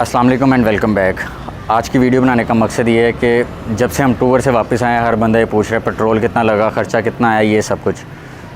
अस्सलाम वालेकुम and welcome back. आज की वीडियो बनाने का मकसद ये है कि जब से हम टूर से वापस आए हर बंदा ये पूछ रहा है पेट्रोल कितना लगा, ख़र्चा कितना आया, ये सब कुछ।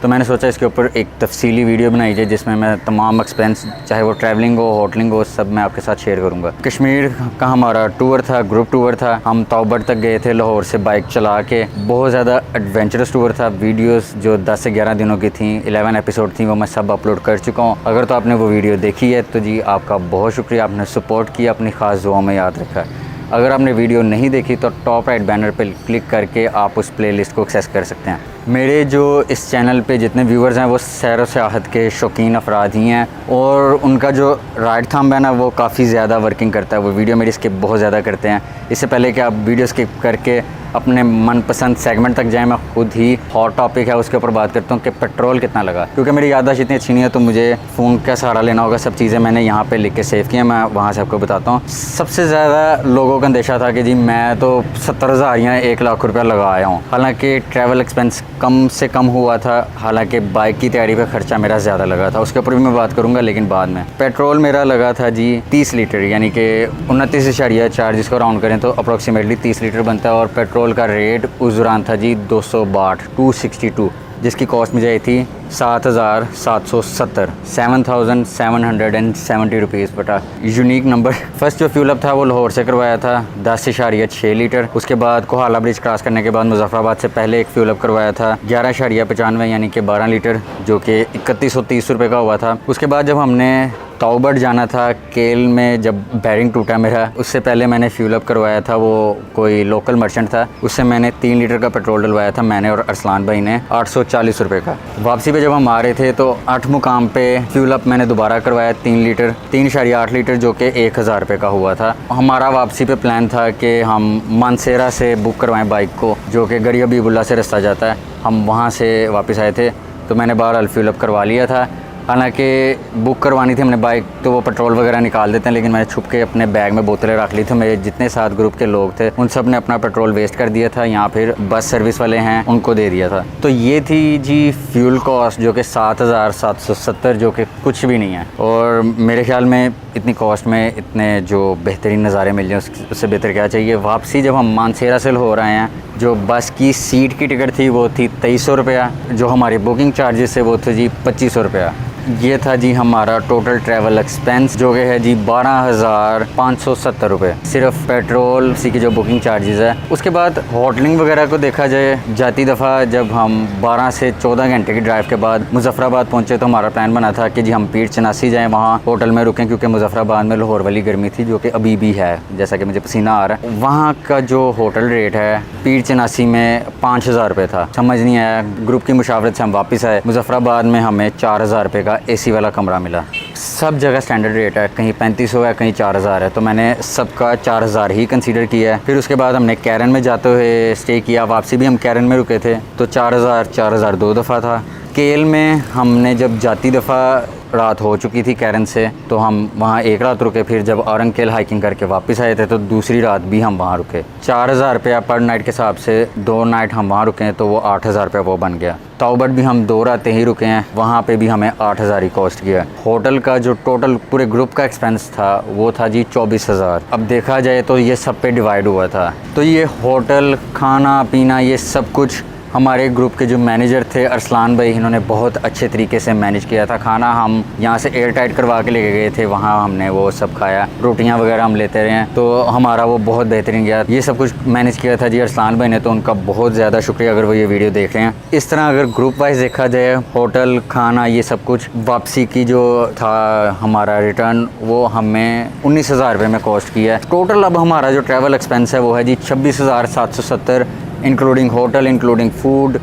तो मैंने सोचा इसके ऊपर एक तफसीली वीडियो बनाई जाए जिसमें मैं तमाम एक्सपेंस, चाहे वो ट्रैवलिंग हो, होटलिंग हो, सब मैं आपके साथ शेयर करूँगा। कश्मीर का हमारा टूर था, ग्रुप टूर था। हम तौबड़ तक गए थे लाहौर से बाइक चला के। बहुत ज़्यादा एडवेंचरस टूर था। वीडियोस जो 10 से 11 दिनों की थी, 11 एपिसोड थी, वो मैं सब अपलोड कर चुका हूँ। अगर तो आपने वो वीडियो देखी है तो जी आपका बहुत शुक्रिया, आपने सपोर्ट किया, अपनी ख़ास दुआओं में याद रखा। अगर आपने वीडियो नहीं देखी तो टॉप राइट बैनर पर क्लिक करके आप उस प्लेलिस्ट को एक्सेस कर सकते हैं। मेरे जो इस चैनल पे जितने व्यूअर्स हैं वो सैर व सियाहत के शौकीन अफराद ही हैं और उनका जो राइट थंब है ना वो काफ़ी ज़्यादा वर्किंग करता है। वो वीडियो मेरी स्किप बहुत ज़्यादा करते हैं। इससे पहले कि आप वीडियो स्किप करके अपने मनपसंद सेगमेंट तक जाएं, मैं खुद ही हॉट टॉपिक है उसके ऊपर बात करता हूँ कि पेट्रोल कितना लगा। क्योंकि मेरी याददाश्त इतनी अच्छी नहीं है तो मुझे फ़ोन का सहारा लेना होगा। सब चीज़ें मैंने यहाँ पे लिख के सेव की हैं, मैं वहाँ से आपको बताता हूँ। सबसे ज़्यादा लोगों का अंदेशा था कि जी मैं तो 70,000 या 1 लाख रुपया लगा आया हूँ। हालाँकि ट्रैवल एक्सपेंस कम से कम हुआ था। हालांकि बाइक की तैयारी पे खर्चा मेरा ज़्यादा लगा था, उसके ऊपर भी मैं बात करूंगा लेकिन बाद में। पेट्रोल मेरा लगा था जी 30 लीटर, यानी कि 29.4, जिसको राउंड करें तो अप्रॉक्सीमेटली 30 लीटर बनता है। और पेट्रोल का रेट उस दौरान था जी 262, 262, जिसकी कॉस्ट मुझे आई थी 7,770, 7,770 रुपीज़ बटा यूनिक नंबर। फर्स्ट जो फ्यूल अप था वो लाहौर से करवाया था 10.6 लीटर। उसके बाद कोहाला ब्रिज क्रॉस करने के बाद मुजफ्फराबाद से पहले एक फ्यूल अप करवाया था 11.95, यानी कि 12 लीटर, जो कि 3130 रुपये का हुआ था। उसके बाद जब हमने तौबड़ जाना था, केल में जब बैरिंग टूटा मेरा, उससे पहले मैंने फ्यूल अप करवाया था, वो कोई लोकल मर्चेंट था, उससे मैंने 3 लीटर का पेट्रोल डलवाया था, मैंने और अरसलान भाई ने, 840 रुपये का। वापसी पे जब हम आ रहे थे तो 8 मुकाम पे फ्यूल अप मैंने दोबारा करवाया 3 लीटर, 3.8 लीटर, जो कि 1,000 रुपये का हुआ था। हमारा वापसी पे प्लान था कि हम मानसेरा से बुक करवाएं बाइक को, जो कि गड़ी हबीबुल्ला से रास्ता जाता है। हम वहाँ से वापस आए थे तो मैंने बहरहाल फ्यूल अप करवा लिया था। हालांकि बुक करवानी थी हमने बाइक तो वो पेट्रोल वगैरह निकाल देते हैं, लेकिन मैंने छुप के अपने बैग में बोतलें रख ली थी। मेरे जितने साथ ग्रुप के लोग थे उन सब ने अपना पेट्रोल वेस्ट कर दिया था, या फिर बस सर्विस वाले हैं उनको दे दिया था। तो ये थी जी फ्यूल कॉस्ट, जो कि 7,770, जो कि कुछ भी नहीं है। और मेरे ख्याल में इतनी कॉस्ट में इतने जो बेहतरीन नज़ारे मिल जाए उससे बेहतर क्या चाहिए। वापसी जब हम मानसेरा से हो रहे हैं, जो बस की सीट की टिकट थी वो थी 2300 रुपया, जो हमारी बुकिंग चार्जेस है वो थे जी 2500 रुपया। ये था जी हमारा टोटल ट्रैवल एक्सपेंस, जो कि है जी 12,570 रुपये, सिर्फ पेट्रोल सी की जो बुकिंग चार्जेस है। उसके बाद होटलिंग वगैरह को देखा जाए, जाती दफ़ा जब हम 12 से 14 घंटे की ड्राइव के बाद मुजफ्फराबाद पहुंचे तो हमारा प्लान बना था कि जी हम पीर चनासी जाएँ, वहाँ होटल में रुकें, क्योंकि मुजफ्फराबाद में लाहौर वाली गर्मी थी, जो कि अभी भी है, जैसा कि मुझे पसीना आ रहा है। वहाँ का जो होटल रेट है पीर चनासी में 5,000 रुपये था। समझ नहीं आया, ग्रुप की मुशावरत से हम वापस आए। मुजफ्फराबाद में हमें 4,000 रुपये का एसी वाला कमरा मिला। सब जगह स्टैंडर्ड रेट है, कहीं 3500 है, कहीं 4,000 है, तो मैंने सबका 4,000 ही कंसीडर किया है। फिर उसके बाद हमने कैरन में जाते हुए स्टे किया, वापसी भी हम कैरन में रुके थे, तो 4,000 2 दफ़ा था। केल में हमने जब जाती दफ़ा रात हो चुकी थी कैरन से, तो हम वहाँ एक रात रुके। फिर जब औरंग केल हाइकिंग करके वापस आए थे तो दूसरी रात भी हम वहाँ रुके। 4,000 रुपया पर नाइट के हिसाब से 2 नाइट हम वहाँ रुके हैं, तो वो 8,000 रुपया वो बन गया। तौबड़ भी हम 2 रातें ही रुके हैं, वहाँ पे भी हमें 8,000 ही कॉस्ट किया। होटल का जो टोटल पूरे ग्रुप का एक्सपेंस था वो था जी 24,000। अब देखा जाए तो ये सब पे डिवाइड हुआ था। तो ये होटल, खाना पीना, ये सब कुछ हमारे ग्रुप के जो मैनेजर थे अरसलान भाई, इन्होंने बहुत अच्छे तरीके से मैनेज किया था। खाना हम यहाँ से एयर टाइट करवा के लेके गए थे, वहाँ हमने वो सब खाया, रोटियाँ वगैरह हम लेते रहे, तो हमारा वो बहुत बेहतरीन गया। ये सब कुछ मैनेज किया था जी अरसलान भाई ने, तो उनका बहुत ज़्यादा शुक्रिया अगर वो ये वीडियो देख रहे हैं। इस तरह अगर ग्रुप वाइज देखा जाए, होटल, खाना, ये सब कुछ, वापसी की जो था हमारा रिटर्न, वो हमें 19,000 रुपये में कॉस्ट किया है। टोटल अब हमारा जो ट्रैवल एक्सपेंस है वो है जी 26,770, including hotel, including food,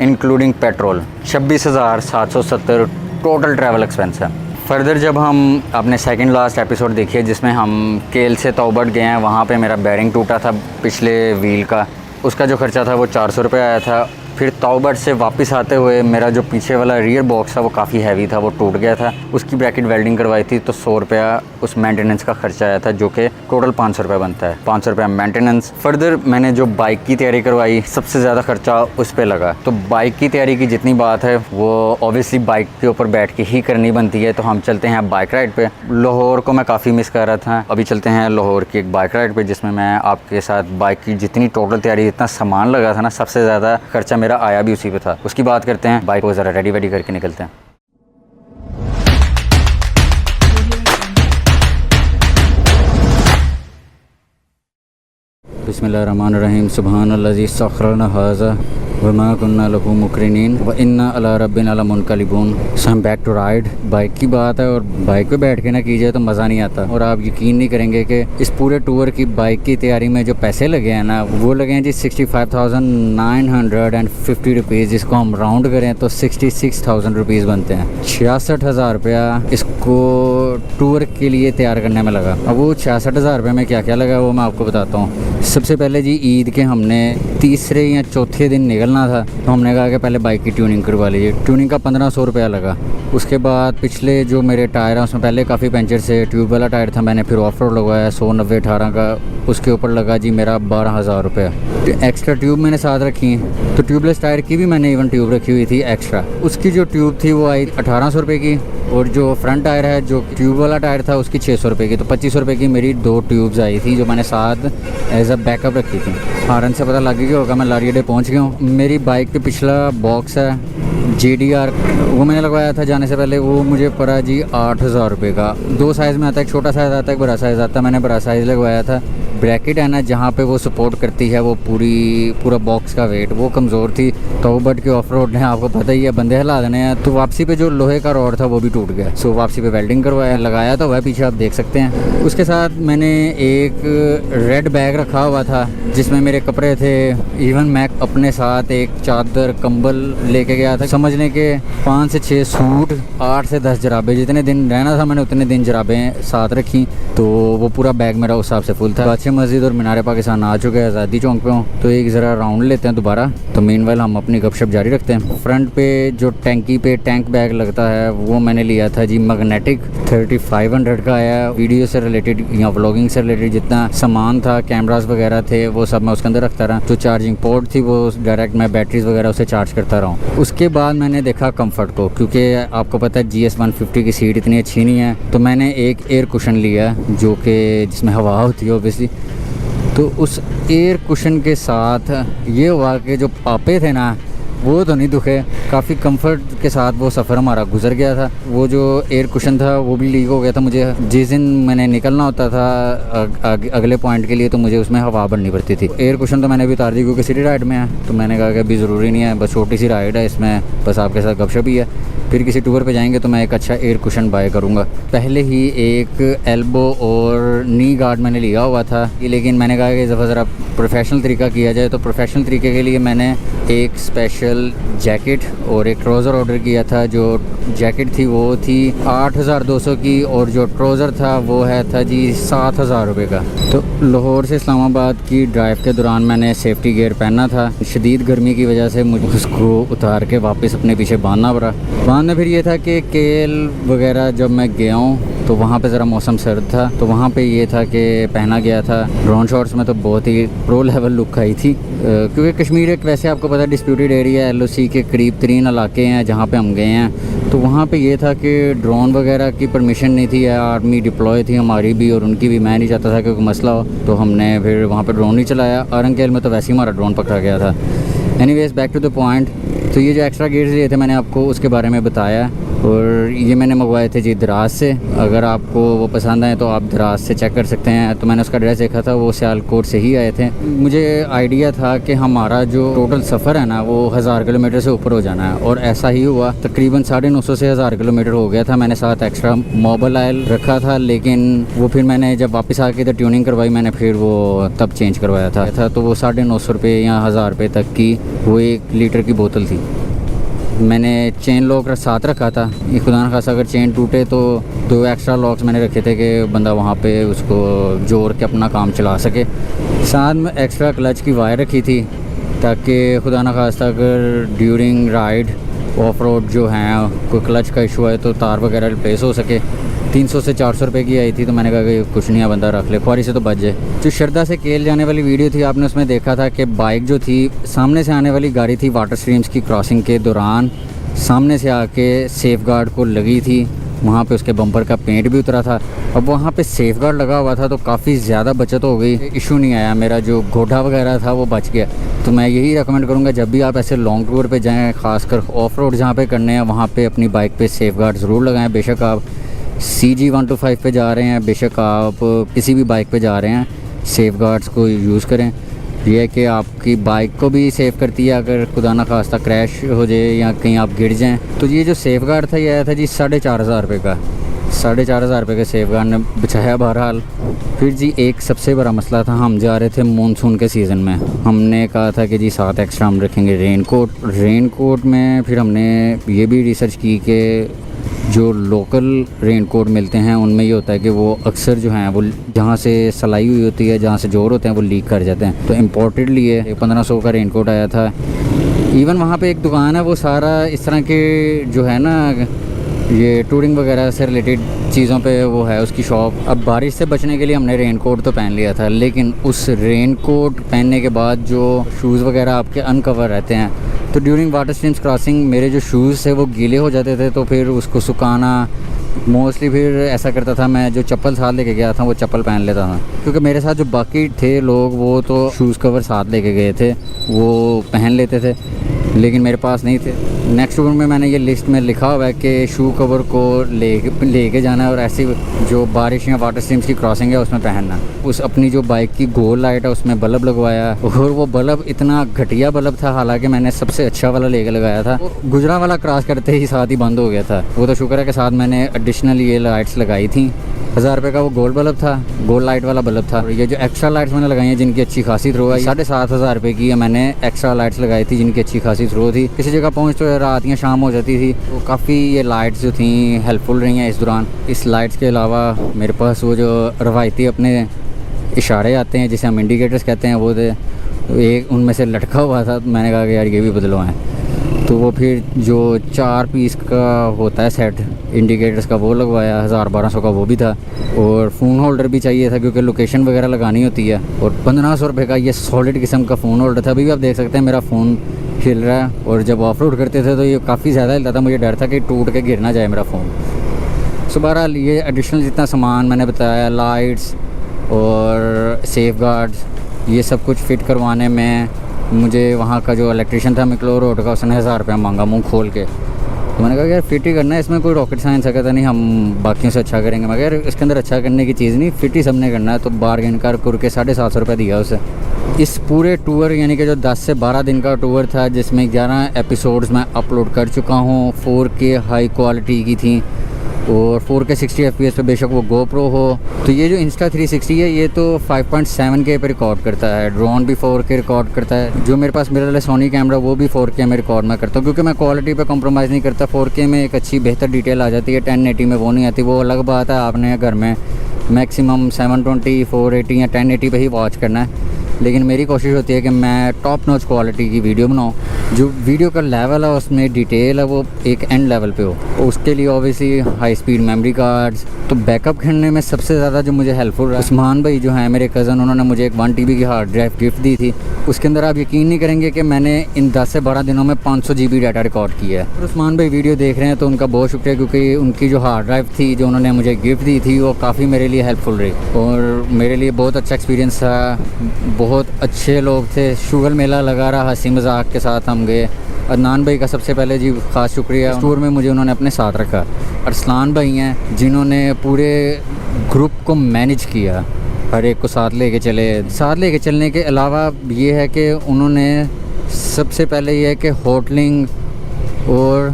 including petrol. 26,770 total travel expense है। फर्दर जब हम अपने सेकंड लास्ट एपिसोड देखिए जिसमें हम केल से तौबड़ गए हैं, वहाँ पे मेरा बैरिंग टूटा था पिछले व्हील का, उसका जो खर्चा था वो 400 रुपये आया था। फिर ताउबट से वापस आते हुए मेरा जो पीछे वाला रियर बॉक्स था वो काफ़ी हैवी था, वो टूट गया था। उसकी ब्रैकेट वेल्डिंग करवाई थी तो 100 रुपया उस मेंटेनेंस का खर्चा आया था, जो कि टोटल 500 रुपया बनता है। 500 रुपया मेंटेनेंस। फर्दर मैंने जो बाइक की तैयारी करवाई, सबसे ज़्यादा खर्चा उस पर लगा। तो बाइक की तैयारी की जितनी बात है वो ऑब्वियसली बाइक के ऊपर बैठ के ही करनी बनती है। तो हम चलते हैं बाइक राइड पे। लाहौर को मैं काफ़ी मिस कर रहा था, अभी चलते हैं लाहौर की एक बाइक राइड पे, जिसमें मैं आपके साथ बाइक की जितनी टोटल तैयारी, जितना सामान लगा था ना, सबसे ज़्यादा खर्चा मेरा आया भी उसी पे था। उसकी बात करते हैं, बाइक को ज़रा रेडी वेडी करके निकलते हैं। बिस्मिल्लाहिर्रहमानिर्रहीम। सुब्हानल्लज़ी सख़्खरना हाज़ा वमा कुन्ना लहू मुक़रिनीन व इन्ना अला रब्बिना लमुनक़लिबून। सो हम बैक टू राइड। बाइक की बात है और बाइक पे बैठ के ना कीजिए तो मज़ा नहीं आता। और आप यकीन नहीं करेंगे कि इस पूरे टूर की बाइक की तैयारी में जो पैसे लगे हैं ना, वो लगे हैं जी 65,950 रुपीज़। जिसको हम राउंड करें तो 66,000 रुपीज़ बनते हैं। 66,000 रुपया इसको टूर के लिए तैयार करने में लगा। अब वो 66,000 रुपये में क्या क्या लगा वो मैं आपको बताता हूँ। सबसे पहले जी ईद के हमने तीसरे या चौथे दिन निकलना था, तो हमने कहा कि पहले बाइक की ट्यूनिंग करवा लीजिए। ट्यूनिंग का 1500 रुपया लगा। उसके बाद पिछले जो मेरे टायर हैं उसमें पहले काफ़ी पंचर से, ट्यूब वाला टायर था, मैंने फिर ऑफ रोड लगवाया 190/18 का। उसके ऊपर लगा जी मेरा 12,000 रुपया। एक्स्ट्रा ट्यूब मैंने साथ रखी, तो ट्यूबलेस टायर की भी मैंने इवन ट्यूब रखी हुई थी एक्स्ट्रा। उसकी जो ट्यूब थी वो आई 1800 रुपये की, और जो फ्रंट टायर है, जो ट्यूब वाला टायर था, उसकी 600 रुपये की। तो 2500 रुपये की मेरी 2 ट्यूब्स आई थी, जो मैंने साथ एज अ बैकअप रखी थी। हारन से पता लग गया होगा मैं लारी अड्डे पहुँच गया हूँ। मेरी बाइक पे पिछला बॉक्स है JDR, वो मैंने लगवाया था जाने से पहले। वो मुझे पड़ा जी 8,000 रुपये का। 2 साइज़ में आता है, एक छोटा साइज़ आता है, एक बड़ा साइज़ आता है। मैंने बड़ा साइज़ लगवाया था। ब्रैकेट है ना जहाँ पे वो सपोर्ट करती है, वो पूरा बॉक्स का वेट वो कमज़ोर थी। तो बट के ऑफ रोड ने आपको पता ही है, बंदे हिला देने हैं। तो वापसी पे जो लोहे का रॉड था वो भी टूट गया। सो वापसी पे वेल्डिंग करवाया, लगाया तो वह पीछे आप देख सकते हैं। उसके साथ मैंने एक रेड बैग रखा हुआ था जिसमें मेरे कपड़े थे। इवन मैं अपने साथ एक चादर कंबल लेके गया था। समझने के 5 से 6 सूट, 8 से 10 जराबें। जितने दिन रहना था मैंने उतने दिन जराबें साथ रखी। तो वो पूरा बैग मेरा उस हिसाब से फुल था। अच्छे मस्जिद और मीनार पाकिस्तान आ चुके हैं, आज़ादी चौक पे हूँ। तो एक ज़रा राउंड लेते हैं दोबारा। तो मीनवाइल हम अपनी गपशप जारी रखते हैं। फ्रंट पे जो टैंकी पे टैंक बैग लगता है वो मैंने लिया था जी मैग्नेटिक, 3500 का आया। वीडियो से रिलेटेड या व्लॉगिंग से रिलेटेड जितना सामान था, कैमरास वगैरह थे, वो सब मैं उसके अंदर रखता रहा। जो चार्जिंग पोर्ट थी वो डायरेक्ट मैं बैटरीज वगैरह उसे चार्ज करता रहा हूँ। उसके बाद मैंने देखा कंफर्ट को, क्योंकि आपको पता है GS 150 की सीट इतनी अच्छी नहीं है। तो मैंने एक एयर कुशन लिया जो कि जिसमें हवा होती है ओबियसली। तो उस एयर कुशन के साथ ये हुआ कि जो पापे थे ना वो तो नहीं दुखे, काफ़ी कंफर्ट के साथ वो सफ़र हमारा गुजर गया था। वो जो एयर कुशन था वो भी लीक हो गया था। मुझे जिस दिन मैंने निकलना होता था अगले पॉइंट के लिए, तो मुझे उसमें हवा भरनी पड़ती थी। एयर कुशन तो मैंने अभी उतार दी क्योंकि सिटी राइड में है। तो मैंने कहा कि अभी ज़रूरी नहीं है, बस छोटी सी राइड है, इसमें बस आपके साथ गपशप ही है। फिर किसी टूर पे जाएंगे तो मैं एक अच्छा एयर कुशन बाय करूँगा। पहले ही एक एल्बो और नी गार्ड मैंने लिया हुआ था, लेकिन मैंने कहा कि ज़रा प्रोफेशनल तरीका किया जाए। तो प्रोफेशनल तरीके के लिए मैंने एक स्पेशल जैकेट और एक ट्राउज़र ऑर्डर किया था। जो जैकेट थी वो थी 8,200 की, और जो ट्राउज़र था वो था जी 7,000 रुपये का। तो लाहौर से इस्लामाबाद की ड्राइव के दौरान मैंने सेफ्टी गियर पहना था। शदीद गर्मी की वजह से मुझे उसको उतार के वापस अपने पीछे बांधना पड़ा। बांधना फिर ये था कि KL वगैरह जब मैं गया हूँ तो वहाँ पे ज़रा मौसम सर्द था, तो वहाँ पे ये था कि पहना गया था। ड्रोन शॉट्स में तो बहुत ही प्रो लेवल लुक आई थी, क्योंकि कश्मीर एक वैसे आपको पता है डिस्प्यूटेड एरिया, LOC के करीब तरीन इलाके हैं जहाँ पे हम गए हैं। तो वहाँ पे ये था कि ड्रोन वगैरह की परमिशन नहीं थी, आर्मी डिप्लॉय थी हमारी भी और उनकी भी। मैं नहीं चाहता था कि कोई मसला हो, तो हमने फिर वहाँ पे ड्रोन नहीं चलाया। RNKL में तो वैसे ही हमारा ड्रोन पकड़ा गया था। Anyways back to the point. तो ये जो एक्स्ट्रा गियर्स लिए थे मैंने आपको उसके बारे में बताया, और ये मैंने मंगवाए थे जी दराज से। अगर आपको वो पसंद आए तो आप दराज से चेक कर सकते हैं। तो मैंने उसका एड्रेस देखा था, वो सियालकोट से ही आए थे। मुझे आइडिया था कि हमारा जो टोटल सफ़र है ना वो 1000 किलोमीटर से ऊपर हो जाना है, और ऐसा ही हुआ। तकरीबन 950 से 1000 किलोमीटर हो गया था। मैंने साथ एक्स्ट्रा मोबाइल ऑयल रखा था, लेकिन वो फिर मैंने जब वापस आके तो ट्यूनिंग करवाई मैंने, फिर वो तब चेंज करवाया था। तो वो 950 रुपये या 1000 रुपये तक की वो 1 लीटर की बोतल थी। मैंने चेन लॉक साथ रखा था, ये खुदा न खासा अगर चेन टूटे तो 2 एक्स्ट्रा लॉक्स मैंने रखे थे कि बंदा वहाँ पे उसको जोड़ के अपना काम चला सके। साथ में एक्स्ट्रा क्लच की वायर रखी थी, ताकि खुदा न खास्ता अगर ड्यूरिंग राइड ऑफ रोड जो हैं कोई क्लच का इशू है तो तार वगैरह रिप्लेस हो सके। 300 से 400 रुपये की आई थी, तो मैंने कहा कि कुछ नहीं है, बंदा रख ले, ख्वारी से तो बच जाए। जो शरदा से केल जाने वाली वीडियो थी, आपने उसमें देखा था कि बाइक जो थी, सामने से आने वाली गाड़ी थी, वाटर स्ट्रीम्स की क्रॉसिंग के दौरान सामने से आके सेफ गार्ड को लगी थी, वहाँ पे उसके बम्पर का पेंट भी उतरा था। अब वहाँ पे सेफ गार्ड लगा हुआ था तो काफ़ी ज़्यादा बचत हो गई, इशू नहीं आया, मेरा जो घोड़ा वगैरह था वो बच गया। तो मैं यही रेकमेंड करूँगा जब भी आप ऐसे लॉन्ग टूर पे जाएं, खासकर ऑफ रोड जहाँ पे करने हैं, वहाँ पे अपनी बाइक पे सेफ गार्ड ज़रूर लगाएं। बेशक आप CG 125 पे जा रहे हैं, बेशक आप किसी भी बाइक पे जा रहे हैं, सेफ गार्ड्स को यूज़ करें। ये है कि आपकी बाइक को भी सेव करती है, अगर खुदा ना खास्ता क्रैश हो जाए या कहीं आप गिर जाएं। तो ये जो सेफ गार्ड था ये आया था जी 4,500 रुपये का, 4,500 रुपये के सेफ गार्ड ने बचाया बहरहाल। फिर जी एक सबसे बड़ा मसला था, हम जा रहे थे मानसून के सीज़न में, हमने कहा था कि जी 7 एक्स्ट्रा हम रखेंगे रेन कोट में। फिर हमने ये भी रिसर्च की कि जो लोकल रेन कोट मिलते हैं उनमें ये होता है कि वो अक्सर जो हैं वो जहाँ से सिलाई हुई होती है, जहाँ से जोड़ होते हैं, वो लीक कर जाते हैं। तो इम्पोर्टेड लिए 1500 का रेन कोट आया था। इवन वहाँ पे एक दुकान है, वो सारा इस तरह के जो है ना, ये टूरिंग वगैरह से रिलेटेड चीज़ों पे वो है उसकी शॉप। अब बारिश से बचने के लिए हमने रेन कोट तो पहन लिया था, लेकिन उस रेन कोट पहनने के बाद जो शूज़ वगैरह आपके अनकवर रहते हैं, तो ड्यूरिंग वाटर स्ट्रीम्स क्रॉसिंग मेरे जो शूज़ थे वो गीले हो जाते थे, तो फिर उसको सुखाना मोस्टली फिर ऐसा करता था, मैं जो चप्पल साथ लेके गया था वो चप्पल पहन लेता था, क्योंकि मेरे साथ जो बाकी थे लोग वो तो शूज़ कवर साथ लेके गए थे, वो पहन लेते थे, लेकिन मेरे पास नहीं थे। नेक्स्ट टूर में मैंने ये लिस्ट में लिखा हुआ है कि शू कवर को लेके जाना है और ऐसी जो बारिश या वाटर स्ट्रीम्स की क्रॉसिंग है उसमें पहनना। उस अपनी जो बाइक की गोल लाइट है उसमें बल्ब लगवाया, और वो बल्ब इतना घटिया बल्ब था, हालांकि मैंने सबसे अच्छा वाला लेके लगाया था। गुजरा वाला क्रॉस करते ही साथ ही बंद हो गया था। वो तो शुक्र है कि साथ मैंने एडिशनल ये लाइट्स लगाई थी। 1000 रुपये का वो गोल बल्ब था, गोल लाइट वाला बल्ब था। और ये जो एक्स्ट्रा लाइट्स मैंने लगाई हैं जिनकी अच्छी खासी थ्रो है, 7,500 रुपये की मैंने एक्स्ट्रा लाइट्स लगाई थी जिनकी अच्छी खासी थ्रो थी। किसी जगह पहुँच तो रात या शाम हो जाती थी, तो काफ़ी ये लाइट्स जो थी हेल्पफुल रही हैं इस दौरान। इस लाइट्स के अलावा मेरे पास वो जो रवायती अपने इशारे आते हैं जिसे हम इंडिकेटर्स कहते हैं, वो थे, एक उनमें से लटका हुआ था। मैंने कहा कि यार ये भी बदलवाएं, तो वो फिर जो 4 पीस का होता है सेट इंडिकेटर्स का वो लगवाया, 1000-1200 का वो भी था। और फ़ोन होल्डर भी चाहिए था क्योंकि लोकेशन वगैरह लगानी होती है। और 1500 रुपये का ये सॉलिड किस्म का फ़ोन होल्डर था। अभी भी आप देख सकते हैं मेरा फ़ोन हिल रहा है, और जब ऑफ रोड करते थे तो ये काफ़ी ज़्यादा हिलता था, मुझे डर था कि टूट के गिर ना जाए मेरा फ़ोन। सो बहरहाल ये एडिशनल जितना सामान मैंने बताया, लाइट्स और सेफ गार्ड्स, ये सब कुछ फ़िट करवाने में मुझे वहाँ का जो इलेक्ट्रीशियन था मिकलो रोड का, उसने 1000 रुपये मांगा मुंह खोल के। तो मैंने कहा यार फिट ही करना है, इसमें कोई रॉकेट साइंस है, कहता नहीं हम बाकियों से अच्छा करेंगे। मगर इसके अंदर अच्छा करने की चीज़ नहीं, फिट ही सबने करना है। तो बारगेन कर के 750 रुपये दिया उसे। इस पूरे टूर यानी कि जो 10 से 12 दिन का टूर था, जिसमें 11 एपिसोड्स मैं अपलोड कर चुका हूँ, 4K हाई क्वालिटी की थी, और 4K 60 FPS पे बेशक वो GoPro हो। तो ये जो Insta360 है ये तो 5.7K पे रिकॉर्ड करता है, ड्रोन भी 4K रिकॉर्ड करता है। जो मेरे पास मिररलेस सोनी कैमरा वो भी 4K में रिकॉर्ड मैं करता हूँ, क्योंकि मैं क्वालिटी पे कॉम्प्रोमाइज़ नहीं करता। 4K में एक अच्छी बेहतर डिटेल आ जाती है, 1080 में वो नहीं आती। वो अलग बात है, आपने घर में मैक्सिमम 720, 480 या 1080 पे ही वॉच करना है, लेकिन मेरी कोशिश होती है कि मैं टॉप नॉच क्वालिटी की वीडियो बनाऊँ। जो वीडियो का लेवल है उसमें डिटेल है वो एक एंड लेवल पे हो। उसके लिए obviously high speed memory cards. तो बैकअप करने में सबसे ज़्यादा जो मुझे हेल्पफुल रहा, उस्मान भाई जो हैं मेरे कज़न, उन्होंने मुझे एक 1 TB की हार्ड ड्राइव गिफ्ट दी थी। उसके अंदर आप यकीन नहीं करेंगे कि मैंने इन 10 से 12 दिनों में 500 GB डाटा रिकॉर्ड किया है। और उस्मान भाई वीडियो देख रहे हैं तो उनका बहुत शुक्रिया, क्योंकि उनकी जो हार्ड ड्राइव थी जो उन्होंने मुझे गिफ्ट दी थी वो काफ़ी मेरे लिए हेल्पफुल रही, और मेरे लिए बहुत अच्छा एक्सपीरियंस था। बहुत अच्छे लोग थे, शुगर मेला लगा रहा, हंसी मजाक के साथ हम गए। अदनान भाई का सबसे पहले जी ख़ास शुक्रिया, टूर में मुझे उन्होंने अपने साथ रखा। अरसलान भाई हैं जिन्होंने पूरे ग्रुप को मैनेज किया, हर एक को साथ लेके चले। साथ लेके चलने के अलावा ये है कि उन्होंने सबसे पहले ये है कि होटलिंग, और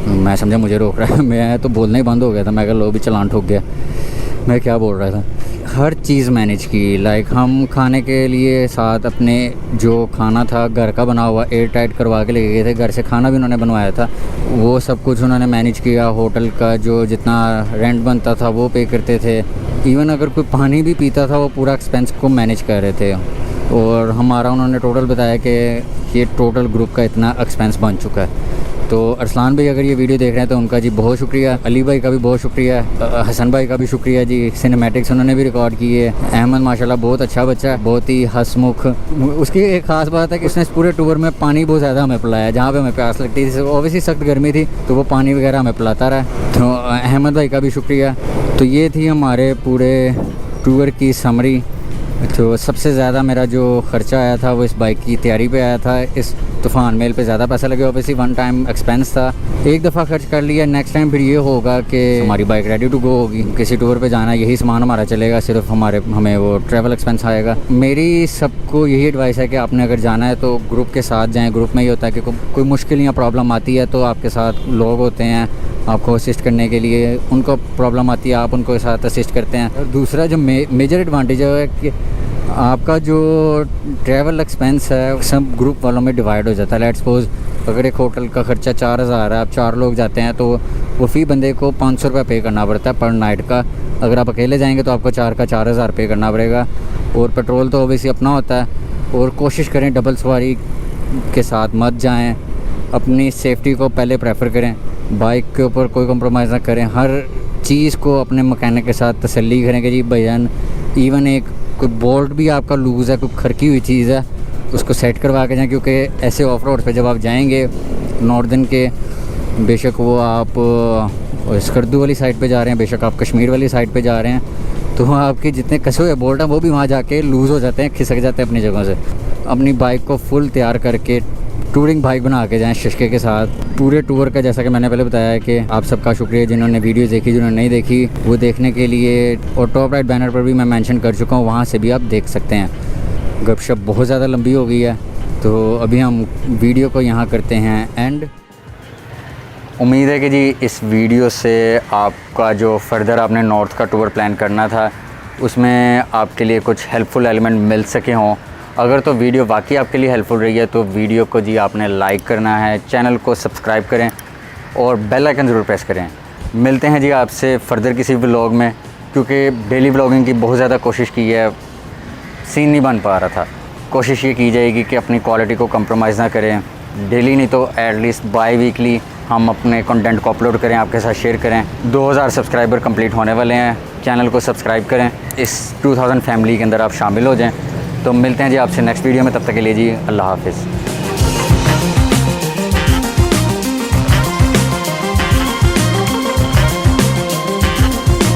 मैं समझा मुझे रोक रहा है, मैं तो बोलना ही बंद हो गया था, मैं कहा लो भी चलान ठोक गया, मैं क्या बोल रहा था। हर चीज़ मैनेज की। लाइक हम खाने के लिए साथ अपने जो खाना था घर का बना हुआ एयर टाइट करवा के लेके गए थे, घर से खाना भी उन्होंने बनवाया था, वो सब कुछ उन्होंने मैनेज किया। होटल का जो जितना रेंट बनता था वो पे करते थे। इवन अगर कोई पानी भी पीता था वो पूरा एक्सपेंस को मैनेज कर रहे थे। और हमारा उन्होंने टोटल बताया कि ये टोटल ग्रुप का इतना एक्सपेंस बन चुका है। तो अरसलान भाई अगर ये वीडियो देख रहे हैं तो उनका जी बहुत शुक्रिया, अली भाई का भी बहुत शुक्रिया, हसन भाई का भी शुक्रिया जी। सिनेमैटिक्स उन्होंने भी रिकॉर्ड किए। अहमद माशाल्लाह बहुत अच्छा बच्चा है, बहुत ही हंसमुख। उसकी एक ख़ास बात है कि उसने पूरे टूर में पानी बहुत ज़्यादा हमें पिलाया, जहाँ पे हमें प्यास लगती थी। ओबियसली सख्त गर्मी थी तो वो पानी वगैरह हमें पिलाता रहा। तो अहमद भाई का भी शुक्रिया। तो ये थी हमारे पूरे टूर की समरी। तो सबसे ज़्यादा मेरा जो ख़र्चा आया था वो इस बाइक की तैयारी पे आया था। इस तूफ़ान मेल पे ज़्यादा पैसा लगे, ऑब्वियसली वन टाइम एक्सपेंस था, एक दफ़ा खर्च कर लिया। नेक्स्ट टाइम फिर ये होगा कि हमारी बाइक रेडी टू गो होगी, किसी टूर पे जाना यही सामान हमारा चलेगा, सिर्फ हमें वो ट्रैवल एक्सपेंस आएगा। मेरी सबको यही एडवाइस है कि आपने अगर जाना है तो ग्रुप के साथ जाएँ। ग्रुप में ये होता है कि कोई मुश्किल या प्रॉब्लम आती है तो आपके साथ लोग होते हैं आपको असिस्ट करने के लिए। उनको प्रॉब्लम आती है, आप उनको साथ असिस्ट करते हैं। और दूसरा जो मेजर एडवांटेज है कि आपका जो ट्रैवल एक्सपेंस है सब ग्रुप वालों में डिवाइड हो जाता है। लेट्स सपोज अगर एक होटल का ख़र्चा 4000 है, आप 4 लोग जाते हैं तो वो फ़ी बंदे को 500 रुपये पे करना पड़ता है पर नाइट का। अगर आप अकेले जाएंगे तो आपको 4 का 4000 पे करना पड़ेगा। और पेट्रोल तो ओबियसली अपना होता है। और कोशिश करें डबल सवारी के साथ मत जाएँ, अपनी सेफ्टी को पहले प्रेफर करें, बाइक के ऊपर कोई कंप्रोमाइज़ ना करें। हर चीज़ को अपने मैकेनिक के साथ तसल्ली करें कि जी भैया इवन एक कोई बोल्ट भी आपका लूज़ है, कोई खरकी हुई चीज़ है, उसको सेट करवा के जाएँ। क्योंकि ऐसे ऑफ रोड पे जब आप जाएंगे नॉर्दर्न के, बेशक वो आप स्कर्दू वाली साइड पे जा रहे हैं, बेशक आप कश्मीर वाली साइड पे जा रहे हैं, तो आपके जितने कसे हुए बोल्ट हैं वो भी वहाँ जाके लूज़ हो जाते हैं, खिसक जाते हैं अपनी जगहों से। अपनी बाइक को फुल तैयार करके टूरिंग बाइक बना के जाएँ शशके के साथ पूरे टूर का। जैसा कि मैंने पहले बताया है कि आप सबका शुक्रिया जिन्होंने वीडियो देखी, जिन्होंने नहीं देखी वो देखने के लिए। और टॉप राइट बैनर पर भी मैं मेंशन कर चुका हूँ, वहाँ से भी आप देख सकते हैं। गपशप बहुत ज़्यादा लंबी हो गई है तो अभी हम वीडियो को यहाँ करते हैं एंड। उम्मीद है कि जी इस वीडियो से आपका जो फर्दर आपने नॉर्थ का टूर प्लान करना था उसमें आपके लिए कुछ हेल्पफुल एलिमेंट मिल सके हों। अगर तो वीडियो वाकई आपके लिए हेल्पफुल रही है तो वीडियो को जी आपने लाइक करना है, चैनल को सब्सक्राइब करें और बेल आइकन ज़रूर प्रेस करें। मिलते हैं जी आपसे फर्दर किसी व्लॉग में, क्योंकि डेली व्लॉगिंग की बहुत ज़्यादा कोशिश की है, सीन नहीं बन पा रहा था। कोशिश ये की जाएगी कि अपनी क्वालिटी को कंप्रोमाइज़ ना करें, डेली नहीं तो एटलीस्ट बाई वीकली हम अपने कंटेंट को अपलोड करें, आपके साथ शेयर करें। 2000 सब्सक्राइबर कंप्लीट होने वाले हैं, चैनल को सब्सक्राइब करें, इस 2000 फैमिली के अंदर आप शामिल हो जाएं। तो मिलते हैं जी आपसे नेक्स्ट वीडियो में, तब तक के लिए जी अल्लाह हाफ़िज़।